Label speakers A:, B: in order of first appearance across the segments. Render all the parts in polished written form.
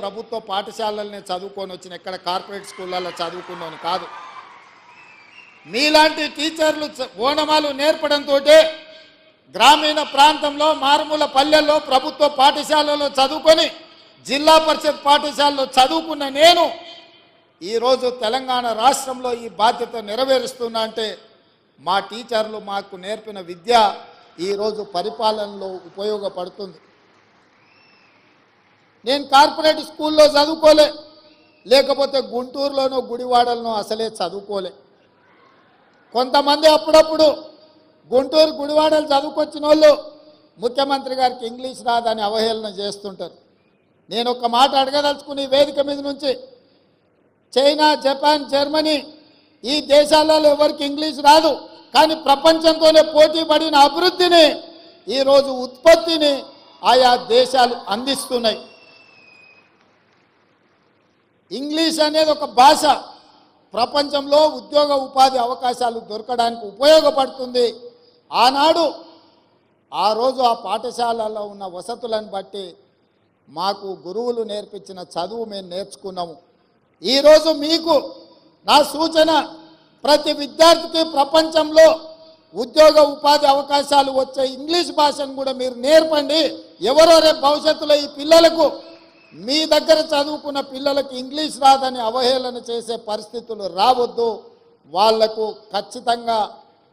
A: ప్రభుత్వ పాఠశాలల్ని చదువుకొని వచ్చిన, ఎక్కడ కార్పొరేట్ స్కూళ్ళల్లో చదువుకున్నాను కాదు. మీలాంటి టీచర్లు ఓనమాలు నేర్పడంతో గ్రామీణ ప్రాంతంలో మారుమూల పల్లెల్లో ప్రభుత్వ పాఠశాలలో చదువుకొని జిల్లా పరిషత్ పాఠశాలలో చదువుకున్న నేను ఈరోజు తెలంగాణ రాష్ట్రంలో ఈ బాధ్యత నెరవేరుస్తున్నా అంటే మా టీచర్లు మాకు నేర్పిన విద్య ఈరోజు పరిపాలనలో ఉపయోగపడుతుంది. నేను కార్పొరేట్ స్కూల్లో చదువుకోలే, లేకపోతే గుంటూరులోనో గుడివాడలోనో అసలే చదువుకోలే. కొంతమంది అప్పుడప్పుడు గుంటూరు గుడివాడలు చదువుకొచ్చిన వాళ్ళు ముఖ్యమంత్రి గారికి ఇంగ్లీష్ రాదని అవహేళన చేస్తుంటారు. నేను ఒక మాట అడగదలుచుకుని వేదిక మీద నుంచి, చైనా, జపాన్, జర్మనీ ఈ దేశాలలో ఎవరికి ఇంగ్లీష్ రాదు, కానీ ప్రపంచంతోనే పోటీ పడిన అభివృద్ధిని ఈరోజు ఉత్పత్తిని ఆయా దేశాలు అందిస్తున్నాయి. ఇంగ్లీష్ అనేది ఒక భాష ప్రపంచంలో ఉద్యోగ ఉపాధి అవకాశాలు దొరకడానికి ఉపయోగపడుతుంది. ఆనాడు ఆ రోజు ఆ పాఠశాలలో ఉన్న వసతులను బట్టి మాకు గురువులు నేర్పించిన చదువు మేము నేర్చుకున్నాము. ఈరోజు మీకు నా సూచన, ప్రతి విద్యార్థికి ప్రపంచంలో ఉద్యోగ ఉపాధి అవకాశాలు వచ్చే ఇంగ్లీష్ భాషను కూడా మీరు నేర్పండి. ఎవరో రేపు భవిష్యత్తులో ఈ పిల్లలకు, మీ దగ్గర చదువుకున్న పిల్లలకు ఇంగ్లీష్ రాదని అవహేళన చేసే పరిస్థితులు రావద్దు. వాళ్లకు ఖచ్చితంగా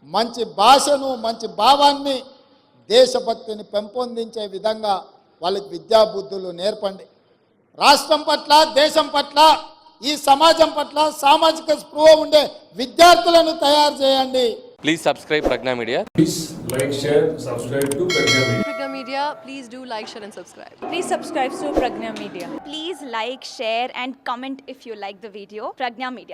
A: మంచి భాషను, మంచి భావాన్ని, దేశభక్తిని పెంపొందించే విధంగా వాళ్ళకి విద్యాబుద్ధులు నేర్పండి. రాష్ట్రం పట్ల, దేశం పట్ల, ఈ సమాజం పట్ల సామాజిక స్పృహ ఉండే విద్యార్థులను తయారు చేయండి.
B: Please subscribe Pragna Media.
C: Please like, share, subscribe to Pragna Media.
D: Pragna Media, please do like, share and subscribe.
E: Please subscribe to Pragna Media.
F: Please like, share and comment if you like the video. Pragna Media.